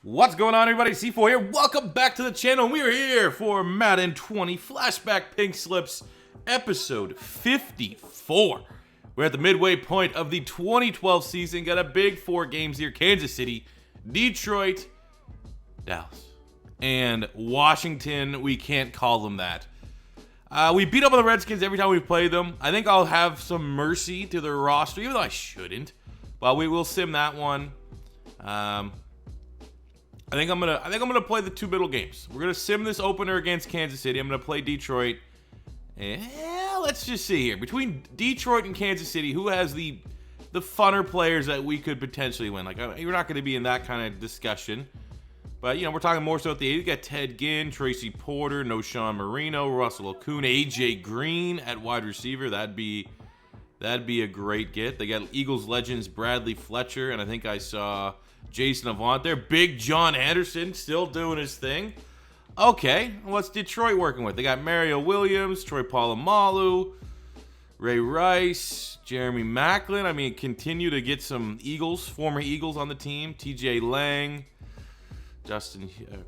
What's going on, everybody? C4 here. Welcome back to the channel. We are here for Madden 20 Flashback Pink Slips, episode 54. We're at the midway point of the 2012 season. Got a big 4 games here. Kansas City, Detroit, Dallas, and Washington. We can't call them that. We beat up on the Redskins every time we play them. I think I'll have some mercy to their roster, even though I shouldn't. But we will sim that one. I think I'm gonna play the 2 middle games. We're gonna sim this opener against Kansas City. I'm gonna play Detroit. Let's just see here. Between Detroit and Kansas City, who has the funner players that we could potentially win? Like, you're not gonna be in that kind of discussion. But, you know, we're talking more so at the 80. You got Ted Ginn, Tracy Porter, Noshawn Marino, Russell Okung, AJ Green at wide receiver. That'd be a great get. They got Eagles legends Bradley Fletcher, and I think I saw Jason Avant there. Big John Anderson still doing his thing. Okay, what's Detroit working with? They got Mario Williams, Troy Polamalu, Ray Rice, Jeremy Maclin. I mean, continue to get some Eagles, former Eagles on the team. TJ Lang,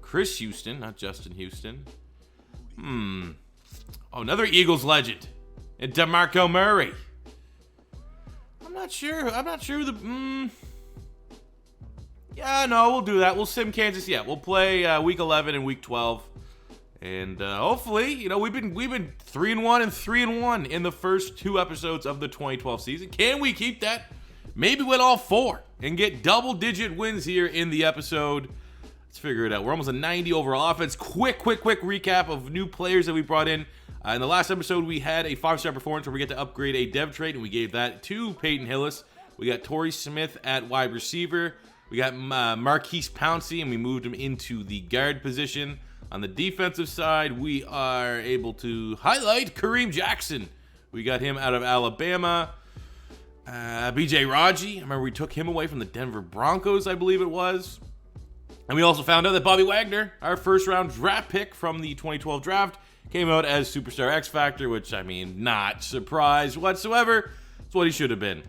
Chris Houston, not Justin Houston. Oh, another Eagles legend, and DeMarco Murray. I'm not sure who Yeah, no, we'll do that. We'll sim Kansas. Yeah, we'll play week 11 and week 12, and hopefully, you know, we've been 3-1 and 3-1 in the first 2 episodes of the 2012 season. Can we keep that? Maybe win all 4 and get double-digit wins here in the episode. Let's figure it out. We're almost a 90 overall offense. Quick recap of new players that we brought in. In the last episode, we had a 5-star performance where we get to upgrade a dev trait, and we gave that to Peyton Hillis. We got Torrey Smith at wide receiver. We got Marquise Pouncey, and we moved him into the guard position. On the defensive side, we are able to highlight Kareem Jackson. We got him out of Alabama. BJ Raji, I remember we took him away from the Denver Broncos, I believe it was. And we also found out that Bobby Wagner, our first-round draft pick from the 2012 draft, came out as Superstar X Factor, which, I mean, not surprised whatsoever. It's what he should have been.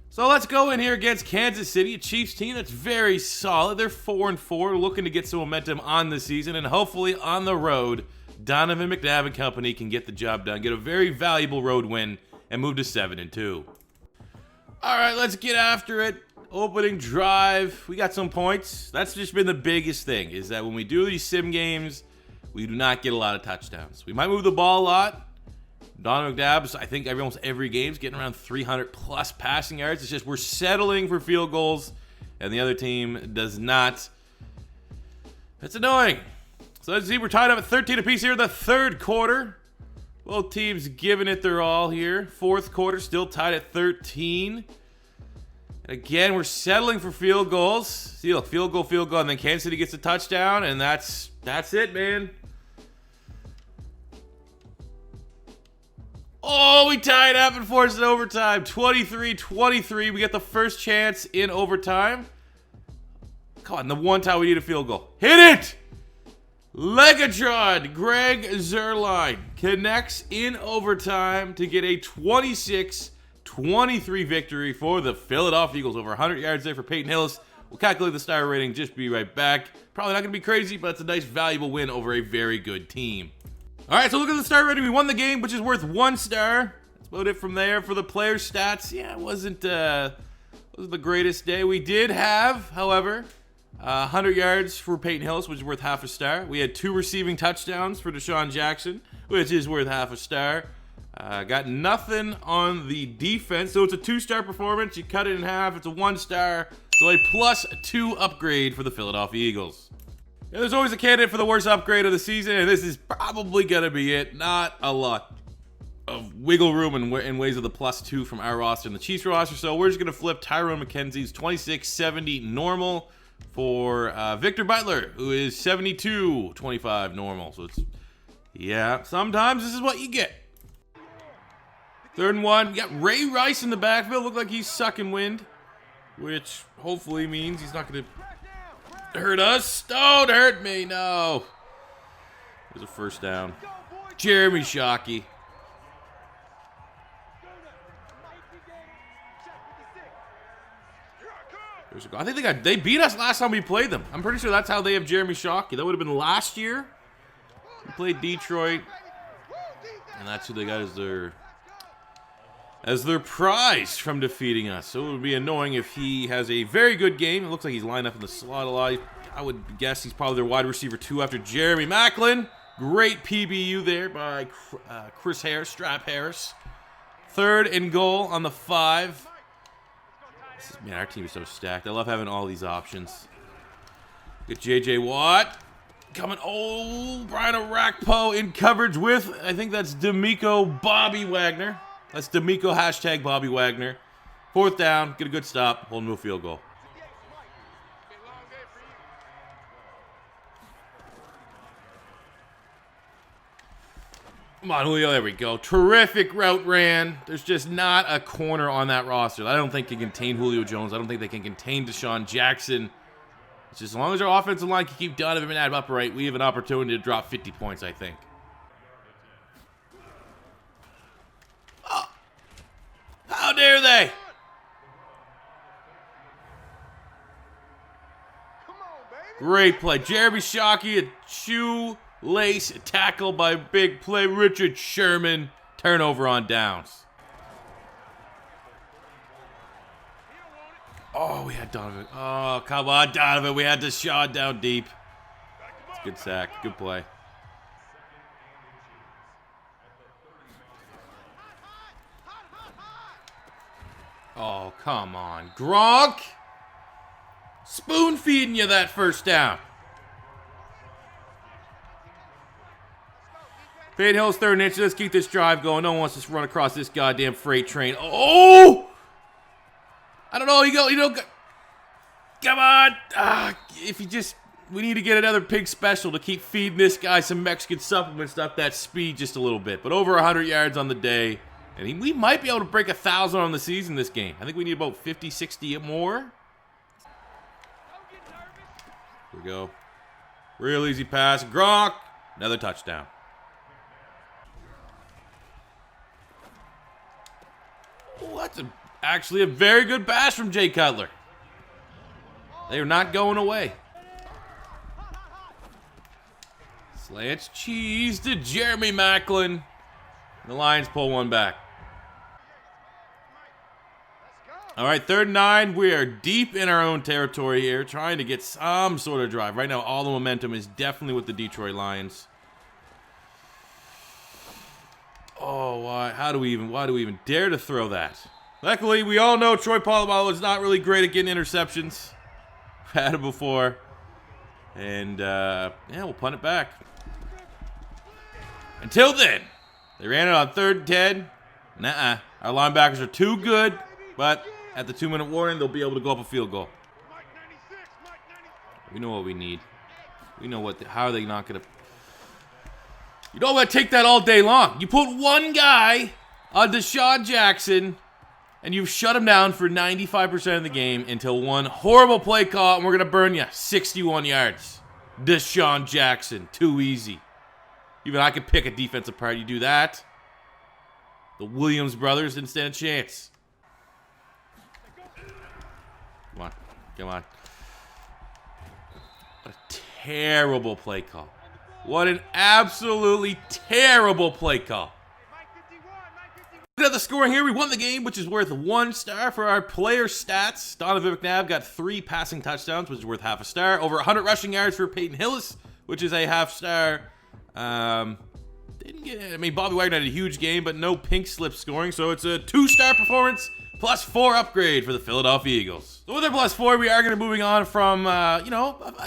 So let's go in here against Kansas City, a Chiefs team that's very solid. They're 4-4, looking to get some momentum on the season, and hopefully on the road, Donovan McNabb and company can get the job done, get a very valuable road win, and move to 7-2. All right, let's get after it. Opening drive, we got some points. That's just been the biggest thing, is that when we do these sim games, we do not get a lot of touchdowns. We might move the ball a lot. Donovan McNabb, I think almost every game's getting around 300-plus passing yards. It's just we're settling for field goals, and the other team does not. That's annoying. So let's see, we're tied up at 13 apiece here in the third quarter. Both teams giving it their all here. Fourth quarter, still tied at 13. And again, we're settling for field goals. See, look, field goal, and then Kansas City gets a touchdown, and that's it, man. Oh, we tied up and forced it overtime. 23-23. We get the first chance in overtime. Come on, the one time we need a field goal. Hit it! Legatron, Greg Zuerlein connects in overtime to get a 26-23 victory for the Philadelphia Eagles. Over 100 yards there for Peyton Hillis. We'll calculate the star rating. Just be right back. Probably not going to be crazy, but it's a nice, valuable win over a very good team. All right, so look at the star rating. We won the game, which is worth 1 star. Let's load it from there. For the player stats, yeah, it wasn't the greatest day. We did have, however, 100 yards for Peyton Hillis, which is worth half a star. We had 2 receiving touchdowns for Deshaun Jackson, which is worth half a star. Got nothing on the defense, so it's a 2-star performance. You cut it in half, it's a 1 star. So a +2 upgrade for the Philadelphia Eagles. Yeah, there's always a candidate for the worst upgrade of the season, and this is probably going to be it. Not a lot of wiggle room in ways of the +2 from our roster and the Chiefs roster, so we're just going to flip Tyrone McKenzie's 26-70 normal for Victor Butler, who is 72-25 normal. So it's, yeah, sometimes this is what you get. 3rd and 1. We got Ray Rice in the backfield. Look like he's sucking wind, which hopefully means he's not going to hurt us. Don't hurt me, no. There's a first down. Jeremy Shockey. There's a goal. I think they beat us last time we played them. I'm pretty sure that's how they have Jeremy Shockey. That would have been last year. We played Detroit, and that's who they got as their prize from defeating us. So it would be annoying if he has a very good game. It looks like he's lined up in the slot a lot. I would guess he's probably their wide receiver 2 after Jeremy Maclin. Great PBU there by Chris Harris, Strap Harris. 3rd and goal on the 5. Man, our team is so stacked. I love having all these options. Get J.J. Watt coming. Oh, Brian Arakpo in coverage with, I think that's D'Amico Bobby Wagner. That's D'Amico hashtag Bobby Wagner. 4th down. Get a good stop. Hold him to a field goal. Come on, Julio. There we go. Terrific route ran. There's just not a corner on that roster I don't think can contain Julio Jones. I don't think they can contain Deshaun Jackson. It's just as long as our offensive line can keep Donovan McNabb upright, we have an opportunity to drop 50 points, I think. Oh. How dare they? Great play. Jeremy Shockey, a shoelace tackle by big play. Richard Sherman. Turnover on downs. Oh, we had Donovan. Oh, come on, Donovan. We had Deshaun down deep. Good sack. Good play. Oh, come on. Gronk. Spoon feeding you that 1st down. Fade Hill's 3rd and inch. Let's keep this drive going. No one wants to run across this goddamn freight train. Oh! I don't know. You don't. Come on. We need to get another pig special to keep feeding this guy some Mexican supplements up that speed just a little bit. But over 100 yards on the day. And we might be able to break 1,000 on the season this game. I think we need about 50, 60 more. Here we go. Real easy pass. Gronk. Another touchdown. Oh, that's actually a very good pass from Jay Cutler. They are not going away. Slants cheese to Jeremy Maclin. The Lions pull one back. All right, 3rd and 9. We are deep in our own territory here, trying to get some sort of drive. Right now, all the momentum is definitely with the Detroit Lions. Oh, why do we even dare to throw that? Luckily, we all know Troy Polamalu is not really great at getting interceptions. We've had it before. And, yeah, we'll punt it back. Until then, they ran it on 3rd and 10. Nuh-uh. Our linebackers are too good, but at the 2-minute warning, they'll be able to go up a field goal. We know what we need. We know how are they not going to... You don't want to take that all day long. You put one guy on Deshaun Jackson, and you've shut him down for 95% of the game until one horrible play call, and we're going to burn you 61 yards. Deshaun Jackson. Too easy. Even I could pick a defensive part. You do that. The Williams brothers didn't stand a chance. Come on. Come on. What a terrible play call. What an absolutely terrible play call. Look at the scoring here. We won the game, which is worth 1 star for our player stats. Donovan McNabb got 3 passing touchdowns, which is worth half a star. Over 100 rushing yards for Peyton Hillis, which is a half star. Bobby Wagner had a huge game, but no pink slip scoring, so it's a 2-star performance plus 4 upgrade for the Philadelphia Eagles. So with our plus 4, we are going to be moving on from, an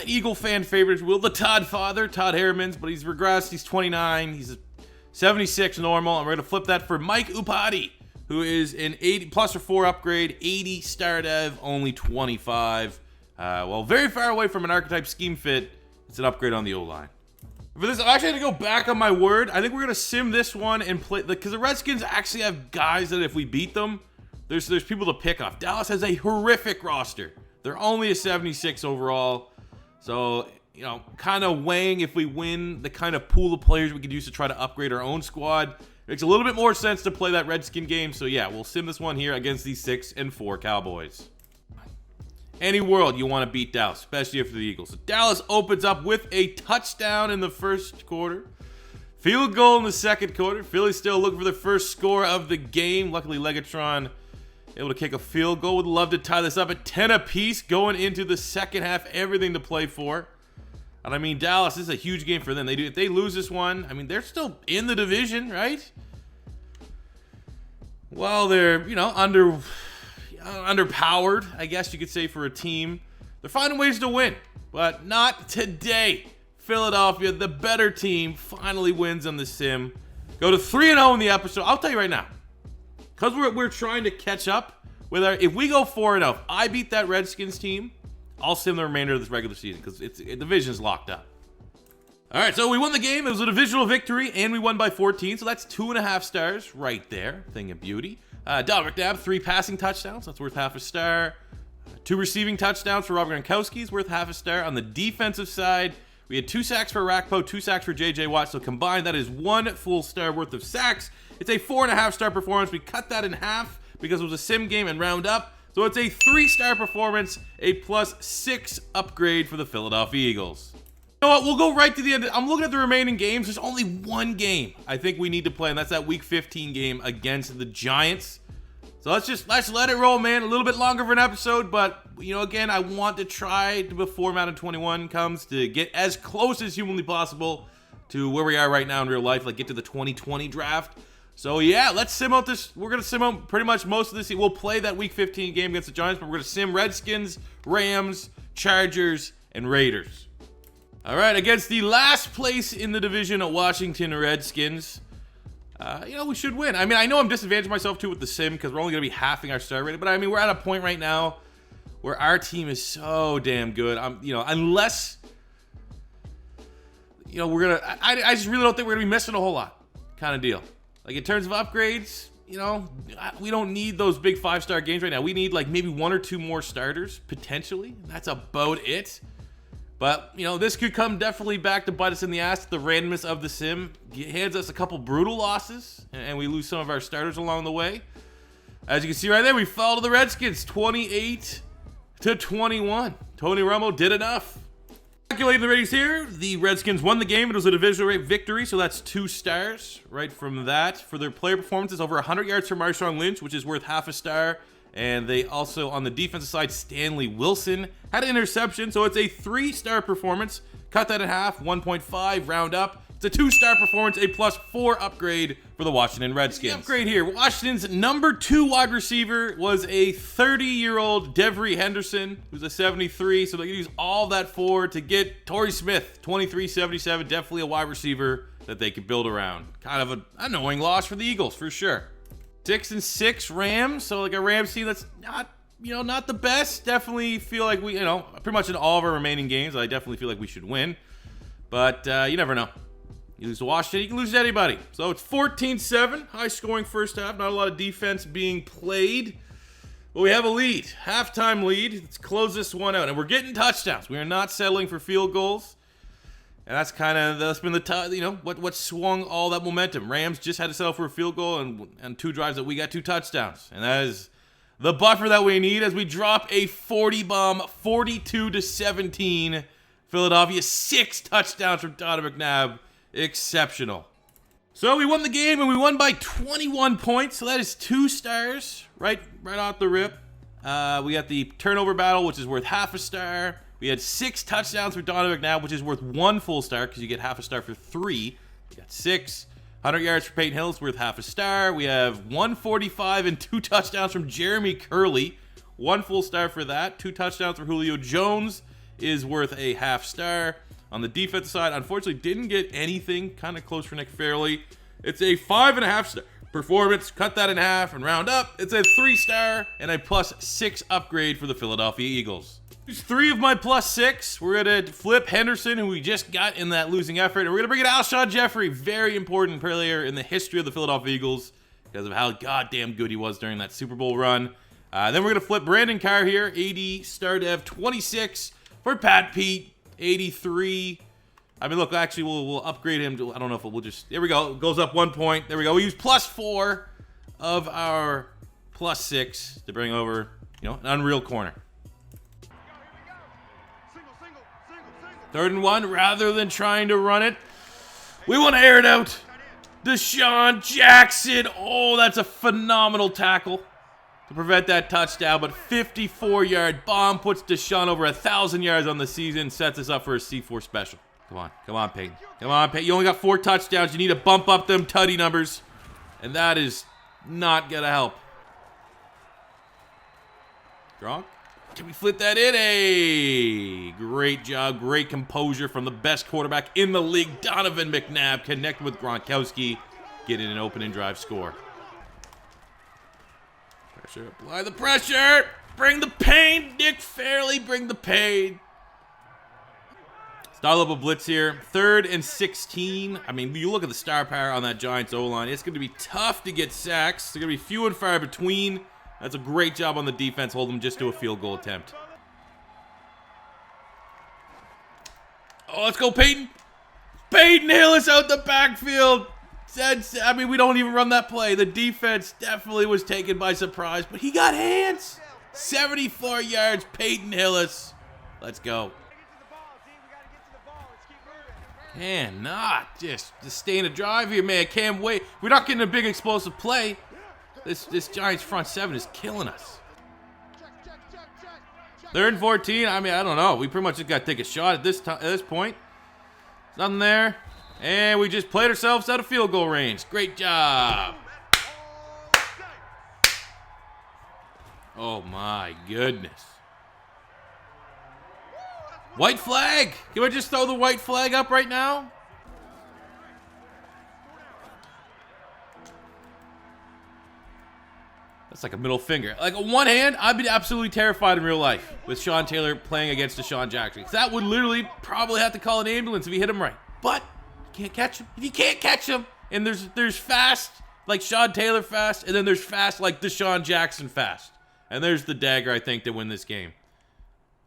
Eagle fan favorite, the Todd father, Todd Harrimans, but he's regressed. He's 29. He's a 76 normal, and we're going to flip that for Mike Upati, who is an 80 plus or 4 upgrade, 80 star dev, only 25. Very far away from an archetype scheme fit. It's an upgrade on the O-line. For this, I'm actually going to go back on my word. I think we're going to sim this one and play, because the Redskins actually have guys that if we beat them, there's people to pick off. Dallas has a horrific roster. They're only a 76 overall. So, kind of weighing if we win the kind of pool of players we could use to try to upgrade our own squad. Makes a little bit more sense to play that Redskin game. So, yeah, we'll sim this one here against these 6 and 4 Cowboys. any world you want to beat Dallas, especially after the Eagles. So Dallas opens up with a touchdown in the first quarter. Field goal in the second quarter. Philly's still looking for the first score of the game. Luckily, Legatron able to kick a field goal. Would love to tie this up at 10 apiece going into the second half. Everything to play for. And I mean, Dallas, this is a huge game for them. If they lose this one, I mean, they're still in the division, right? Well, they're, underpowered, I guess you could say, for a team. They're finding ways to win, but not today. Philadelphia, the better team, finally wins on the sim. Go to 3-0 in the episode. I'll tell you right now, because we're trying to catch up with our. If we go 4-0, if I beat that Redskins team, I'll sim the remainder of this regular season because the division's locked up. All right, so we won the game. It was a divisional victory, and we won by 14. So that's 2.5 stars right there. Thing of beauty. Donovan McNabb, 3 passing touchdowns. That's worth half a star. 2 receiving touchdowns for Robert Gronkowski is worth half a star. On the defensive side, we had 2 sacks for Rakpo, 2 sacks for J.J. Watt. So combined, that is 1 full star worth of sacks. It's a 4.5 star performance. We cut that in half because it was a sim game and round up. So it's a 3-star performance, a +6 upgrade for the Philadelphia Eagles. You know what? We'll go right to the end. I'm looking at the remaining games. There's only one game I think we need to play, and that's that Week 15 game against the Giants. So let's let it roll, man. A little bit longer of an episode, but again, I want to try before Madden 21 comes to get as close as humanly possible to where we are right now in real life, like get to the 2020 draft. So yeah, let's sim out this. We're gonna sim out pretty much most of this. We'll play that Week 15 game against the Giants, but we're gonna sim Redskins, Rams, Chargers, and Raiders. All right, against the last place in the division, Washington Redskins. We should win. I mean, I know I'm disadvantaging myself too with the sim because we're only going to be halving our star rating. But I mean, we're at a point right now where our team is so damn good. Unless, we're going to, I just really don't think we're going to be missing a whole lot kind of deal. Like in terms of upgrades, we don't need those big 5-star games right now. We need like maybe 1 or 2 more starters potentially. That's about it. But, this could come definitely back to bite us in the ass. The randomness of the sim hands us a couple brutal losses, and we lose some of our starters along the way. As you can see right there, we fell to the Redskins, 28-21. Tony Romo did enough. Calculating the ratings here, the Redskins won the game. It was a divisional victory, so that's 2 stars right from that. For their player performances, over 100 yards from Marshawn Lynch, which is worth half a star. And they also, on the defensive side, Stanley Wilson had an interception. So it's a 3-star performance. Cut that in half, 1.5, round up. It's a 2-star performance, a +4 upgrade for the Washington Redskins. The upgrade here, Washington's number 2 wide receiver was a 30-year-old Devery Henderson, who's a 73. So they can use all that forward to get Torrey Smith, 23-77. Definitely a wide receiver that they could build around. Kind of an annoying loss for the Eagles, for sure. 6-6 Rams, so like a Rams team that's not the best. Definitely feel like we, pretty much in all of our remaining games, I definitely feel like we should win. But you never know. You lose to Washington, you can lose to anybody. So it's 14-7, high-scoring first half. Not a lot of defense being played. But we have a lead, halftime lead. Let's close this one out. And we're getting touchdowns. We are not settling for field goals. And that's been the what swung all that momentum. Rams just had to settle for a field goal and 2 drives that we got 2 touchdowns. And that is the buffer that we need as we drop a 40 bomb, 42-17. Philadelphia, 6 touchdowns from Donovan McNabb. Exceptional. So we won the game and we won by 21 points. So that is 2 stars right off the rip. We got the turnover battle, which is worth half a star. We had 6 touchdowns for Donovan McNabb, which is worth 1 full star because you get half a star for 3. We got 6. 100 yards for Peyton Hillis, worth half a star. We have 145 and 2 touchdowns from Jeremy Curley. 1 full star for that. 2 touchdowns for Julio Jones is worth a half star. On the defensive side, unfortunately, didn't get anything. Kind of close for Nick Fairley. It's a 5.5 star performance. Cut that in half and round up. It's a 3-star and a +6 upgrade for the Philadelphia Eagles. There's 3 of my +6. We're going to flip Henderson, who we just got in that losing effort. And we're going to bring in Alshon Jeffrey, very important player in the history of the Philadelphia Eagles because of how goddamn good he was during that Super Bowl run. Then we're going to flip Brandon Carr here, 80 star dev, 26 for Pat Pete, 83. I mean, look, actually, we'll upgrade him to, I don't know if we'll just, there we go. It goes up 1 point. There we go. We use +4 of our +6 to bring over, an unreal corner. 3rd and 1, rather than trying to run it, we want to air it out. DeSean Jackson. Oh, that's a phenomenal tackle to prevent that touchdown. But 54-yard bomb puts DeSean over 1,000 yards on the season. Sets us up for a C4 special. Come on. Come on, Peyton. Come on, Peyton. You only got 4 touchdowns. You need to bump up them tutty numbers. And that is not going to help. Gronk. Can we flip that in? Hey, great job. Great composure from the best quarterback in the league, Donovan McNabb. Connect with Gronkowski. Getting an opening drive score. Pressure. Apply the pressure. Bring the pain. Nick Fairley, bring the pain. Style up a blitz here. 3rd and 16. I mean, you look at the star power on that Giants O-line. It's going to be tough to get sacks. They're going to be few and far between. That's a great job on the defense. Hold them just to a field goal attempt. Oh, let's go, Peyton. Peyton Hillis out the backfield. I mean, we don't even run that play. The defense definitely was taken by surprise, but he got hands. 74 yards, Peyton Hillis. Let's go. Cannot just stay in a drive here, man. Can't wait. We're not getting a big explosive play. This Giants front 7 is killing us. 3rd and 14. I mean, I don't know. We pretty much just got to take a shot at this point. Nothing there. And we just played ourselves out of field goal range. Great job. Oh, my goodness. White flag. Can we just throw the white flag up right now? That's like a middle finger. Like, on one hand, I'd be absolutely terrified in real life with Sean Taylor playing against DeSean Jackson. Because that would literally probably have to call an ambulance if he hit him right. But you can't catch him. If you can't catch him, and there's fast, like Sean Taylor fast, and then there's fast like DeSean Jackson fast. And there's the dagger, I think, to win this game.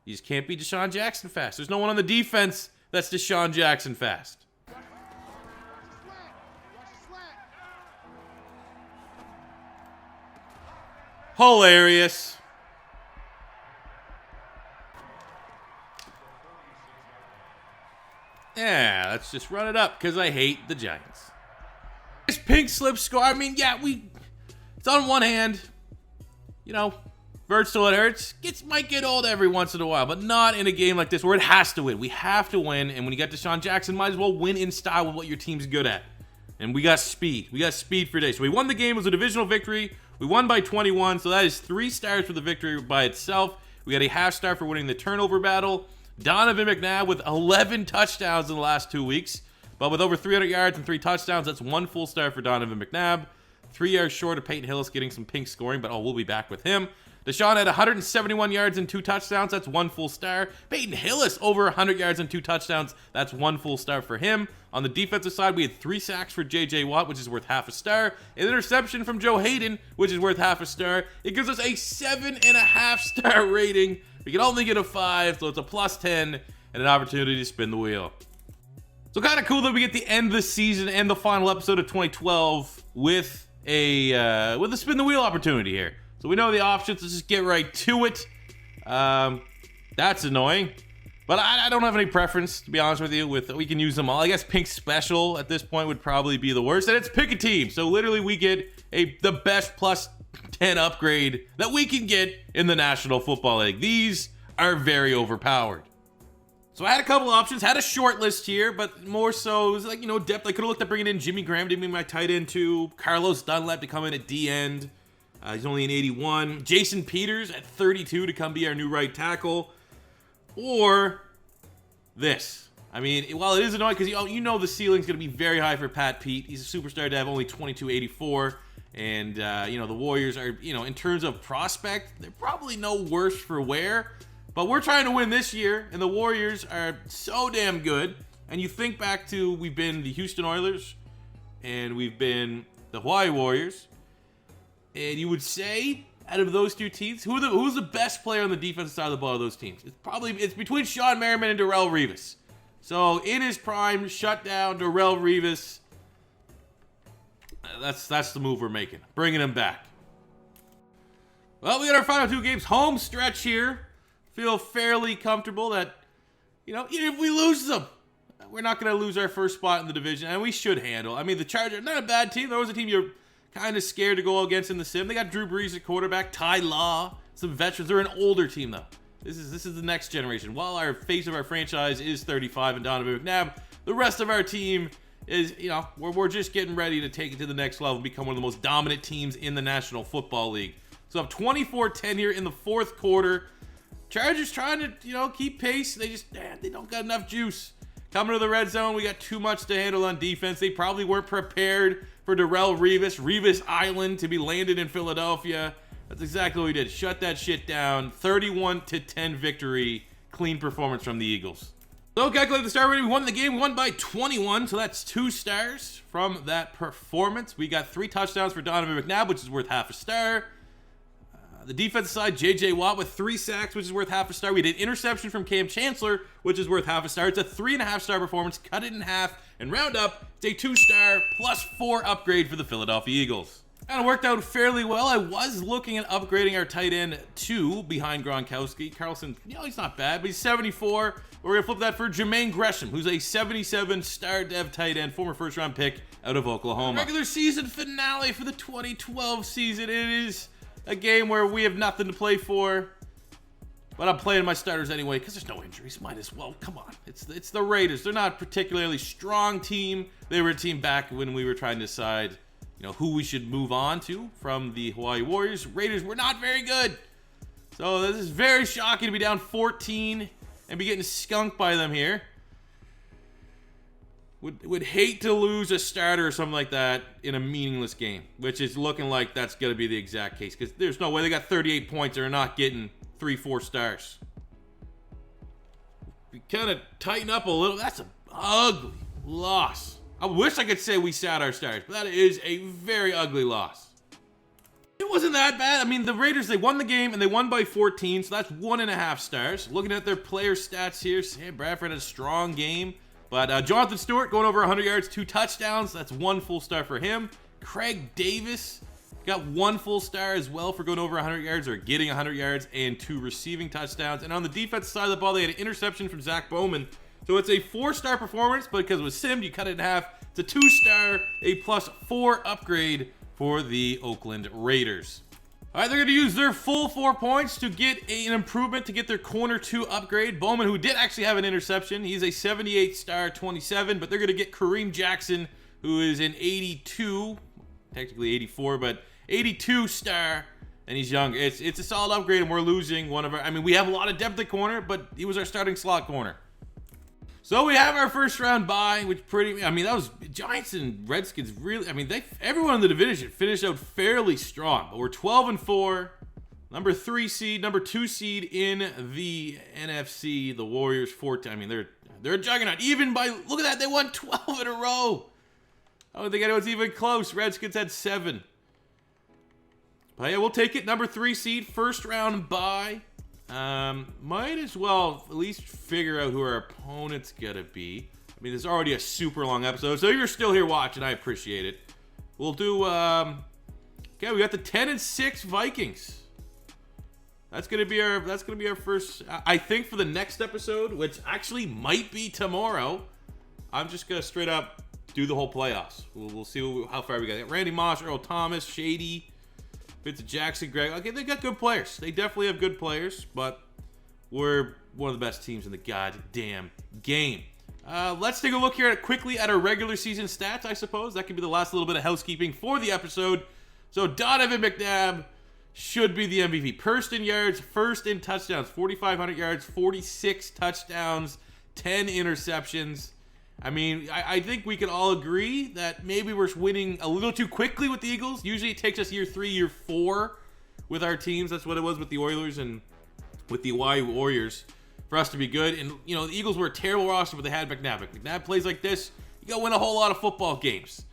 You just can't be DeSean Jackson fast. There's no one on the defense that's DeSean Jackson fast. Hilarious. Yeah, let's just run it up because I hate the Giants. This pink slip score, I mean, yeah, it's on one hand, you know, Verts till it hurts. Might get old every once in a while, but not in a game like this where it has to win. We have to win, and when you got DeSean Jackson, might as well win in style with what your team's good at. And we got speed. We got speed for days. So we won the game. It was a divisional victory. We won by 21, so that is 3 stars for the victory by itself. We got a half star for winning the turnover battle. Donovan McNabb with 11 touchdowns in the last 2 weeks. But with over 300 yards and 3 touchdowns, that's 1 full star for Donovan McNabb. 3 yards short of Peyton Hillis getting some pink scoring, but we'll be back with him. DeSean had 171 yards and 2 touchdowns. That's 1 full star. Peyton Hillis over 100 yards and 2 touchdowns. That's 1 full star for him. On the defensive side, we had 3 sacks for J.J. Watt, which is worth half a star. An interception from Joe Hayden, which is worth half a star. It gives us a 7.5 star rating. We can only get a 5, so it's a plus 10 and an opportunity to spin the wheel. So kind of cool that we get the end of the season and the final episode of 2012 with a spin the wheel opportunity here. So we know the options. Let's just get right to it. That's annoying. But I don't have any preference, to be honest with you. We can use them all. I guess Pink Special at this point would probably be the worst. And it's pick a team. So literally we get the best plus 10 upgrade that we can get in the National Football League. These are very overpowered. So I had a couple options. Had a short list here, but more so it was like, depth. I could have looked at bringing in Jimmy Graham to be my tight end too. Carlos Dunlap to come in at D end. He's only an 81. Jason Peters at 32 to come be our new right tackle. Or this. I mean, while it is annoying because the ceiling's going to be very high for Pat Pete. He's a superstar to have only 22.84. And, the Warriors are, in terms of prospect, they're probably no worse for wear. But we're trying to win this year, and the Warriors are so damn good. And you think back to we've been the Houston Oilers, and we've been the Hawaii Warriors. And you would say, out of those two teams, who's the best player on the defensive side of the ball of those teams? It's between Sean Merriman and Darrelle Revis. So in his prime, shut down Darrelle Revis. That's the move we're making. Bringing him back. Well, we got our final 2 games home stretch here. Feel fairly comfortable that, even if we lose them, we're not going to lose our first spot in the division, and we should handle. I mean, the Chargers, not a bad team. There was a team you're kind of scared to go against in the sim. They got Drew Brees at quarterback, Ty Law, some veterans. They're an older team, though. This is the next generation. While our face of our franchise is 35 and Donovan McNabb, the rest of our team is, we're just getting ready to take it to the next level and become one of the most dominant teams in the National Football League. So up 24-10 here in the fourth quarter. Chargers trying to, keep pace. They don't got enough juice. Coming to the red zone, we got too much to handle on defense. They probably weren't prepared for Darrelle Revis Island to be landed in Philadelphia. That's exactly what we did. Shut that shit down. 31-10 victory. Clean performance from the Eagles. So calculate the star rating. We won the game. We won by 21, so that's 2 stars from that performance. We got 3 touchdowns for Donovan McNabb, which is worth half a star. The defensive side, J.J. Watt with 3 sacks, which is worth half a star. We did interception from Cam Chancellor, which is worth half a star. It's a 3.5-star performance. Cut it in half and round up. It's a 2-star plus 4 upgrade for the Philadelphia Eagles. Kind of worked out fairly well. I was looking at upgrading our tight end 2 behind Gronkowski. Carlson, he's not bad, but he's 74. We're going to flip that for Jermaine Gresham, who's a 77-star dev tight end, former first-round pick out of Oklahoma. Regular season finale for the 2012 season. It is a game where we have nothing to play for, but I'm playing my starters anyway because there's no injuries. Might as well. Come on. It's the Raiders. They're not a particularly strong team. They were a team back when we were trying to decide who we should move on to from the Hawaii Warriors. Raiders were not very good. So this is very shocking to be down 14 and be getting skunked by them here. Would hate to lose a starter or something like that in a meaningless game, which is looking like that's going to be the exact case because there's no way. They got 38 points. They're not getting 3-4 stars. We kind of tighten up a little. That's an ugly loss. I wish I could say we sat our stars, but that is a very ugly loss. It wasn't that bad. I mean, the Raiders, they won the game, and they won by 14, so that's 1.5 stars. Looking at their player stats here, Sam Bradford had a strong game, but Jonathan Stewart going over 100 yards, 2 touchdowns. That's 1 full star for him. Craig Davis got 1 full star as well for going over 100 yards or getting 100 yards and 2 receiving touchdowns. And on the defensive side of the ball, they had an interception from Zach Bowman. So it's a 4-star performance, but because it was simmed, you cut it in half. It's a 2-star, a plus 4 upgrade for the Oakland Raiders. All right, they're going to use their full 4 points to get an improvement to get their corner 2 upgrade. Bowman, who did actually have an interception, he's a 78-star 27, but they're going to get Kareem Jackson, who is an 82, technically 84, but 82-star, and he's young. It's a solid upgrade, and we're losing one of our. I mean, we have a lot of depth at corner, but he was our starting slot corner. So we have our first round bye, which that was Giants and Redskins really, everyone in the division finished out fairly strong, but we're 12-4, number 3 seed, number 2 seed in the NFC, the Warriors 14. They're a juggernaut, even by, look at that, they won 12 in a row. I don't think anyone's even close. Redskins had 7. But yeah, we'll take it, number 3 seed, first round bye. Might as well at least figure out who our opponent's gonna be. There's already a super long episode, so if you're still here watching, I appreciate it. We'll do, okay, we got the 10-6 Vikings. That's gonna be our first, I think, for the next episode, which actually might be tomorrow. I'm just gonna straight up do the whole playoffs. We'll see how far we got. Randy Moss, Earl Thomas, Shady, Fitz Jackson, Greg. Okay, they got good players. They definitely have good players, but we're one of the best teams in the goddamn game. Let's take a look here quickly at our regular season stats, I suppose. That could be the last little bit of housekeeping for the episode. So Donovan McNabb should be the MVP. First in yards, first in touchdowns. 4,500 yards, 46 touchdowns, 10 interceptions. I think we can all agree that maybe we're winning a little too quickly with the Eagles. Usually it takes us year 3, year 4 with our teams. That's what it was with the Oilers and with the Hawaii Warriors for us to be good. And, the Eagles were a terrible roster, but they had McNabb. If McNabb plays like this, you got to win a whole lot of football games.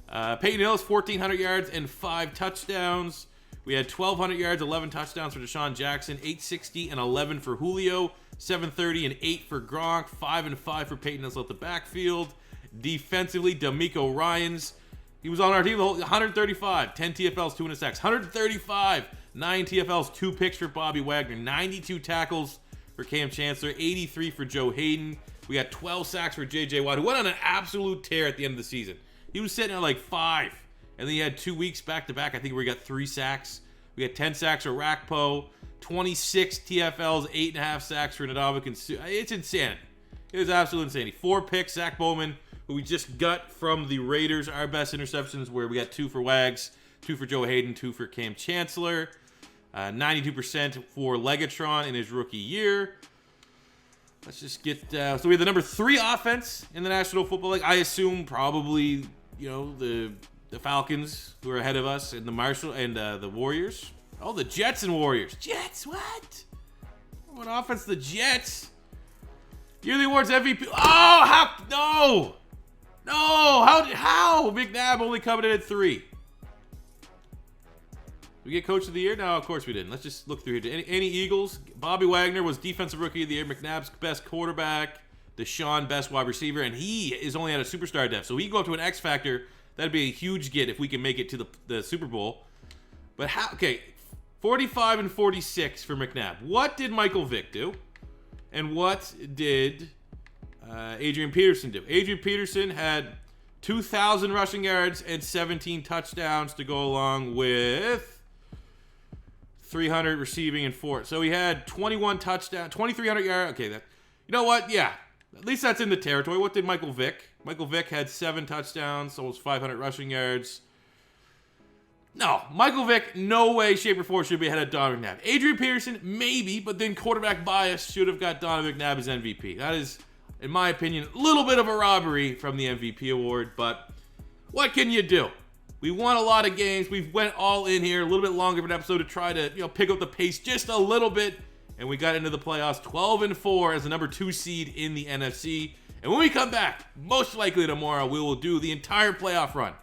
Peyton Hillis, 1,400 yards and 5 touchdowns. We had 1,200 yards, 11 touchdowns for Deshaun Jackson, 860 and 11 for Julio. 730 and 8 for Gronk, 5 and 5 for Peyton Hillis out the backfield. Defensively, D'Amico Ryans, he was on our team, 135, 10 TFLs, 2 sacks. 135, 9 TFLs, 2 picks for Bobby Wagner. 92 tackles for Cam Chancellor, 83 for Joe Hayden. We got 12 sacks for J.J. Watt, who went on an absolute tear at the end of the season. He was sitting at like 5, and then he had 2 weeks back-to-back, I think, where he got 3 sacks. We got 10 sacks for Rakpo, 26 TFLs, 8.5 sacks for Nadavik and It's insanity. It was absolute insanity. 4 picks, Zach Bowman, who we just got from the Raiders, our best interceptions, where we got 2 for Wags, 2 for Joe Hayden, 2 for Cam Chancellor, 92% for Legatron in his rookie year. Let's just get, so we have the number 3 offense in the National Football League. I assume probably, the Falcons, who are ahead of us, and the Warriors. Oh, the Jets and Warriors. Jets, what? What offense? The Jets. Yearly awards MVP. Oh, no. How? McNabb only coming in at 3. We get Coach of the Year? No, of course we didn't. Let's just look through here. Any Eagles? Bobby Wagner was Defensive Rookie of the Year. McNabb's best quarterback. Deshaun, best wide receiver. And he is only at a superstar depth. So he can go up to an X Factor. That'd be a huge get if we can make it to the Super Bowl. But how? Okay, 45 and 46 for McNabb. What did Michael Vick do? And what did Adrian Peterson do? Adrian Peterson had 2,000 rushing yards and 17 touchdowns to go along with 300 receiving and 4. So he had 21 touchdowns, 2,300 yards. Okay, you know what? Yeah, at least that's in the territory. What did Michael Vick? Michael Vick had 7 touchdowns, almost 500 rushing yards. No, Michael Vick, no way, shape, or form should be ahead of Donovan McNabb. Adrian Peterson, maybe, but then quarterback bias should have got Donovan McNabb as MVP. That is, in my opinion, a little bit of a robbery from the MVP award, but what can you do? We won a lot of games. We went all in here, a little bit longer of an episode to try to, pick up the pace just a little bit, and we got into the playoffs 12-4 as the number 2 seed in the NFC. And when we come back, most likely tomorrow, we will do the entire playoff run.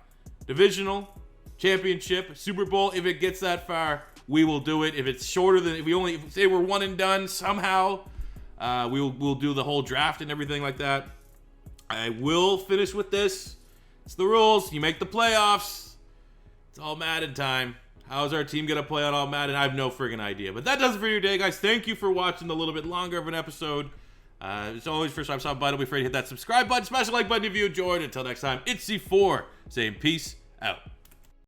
Divisional, championship, Super Bowl. If it gets that far, we will do it. If it's shorter than, if we only say we're one and done somehow, we'll do the whole draft and everything like that. I will finish with this. It's the rules. You make the playoffs. It's all Madden time. How's our team going to play out all Madden? I have no friggin' idea. But that does it for your day, guys. Thank you for watching a little bit longer of an episode. It's always first time stopping by. Don't be afraid to hit that subscribe button. Smash the like button if you enjoyed. Until next time, it's C4 saying peace out.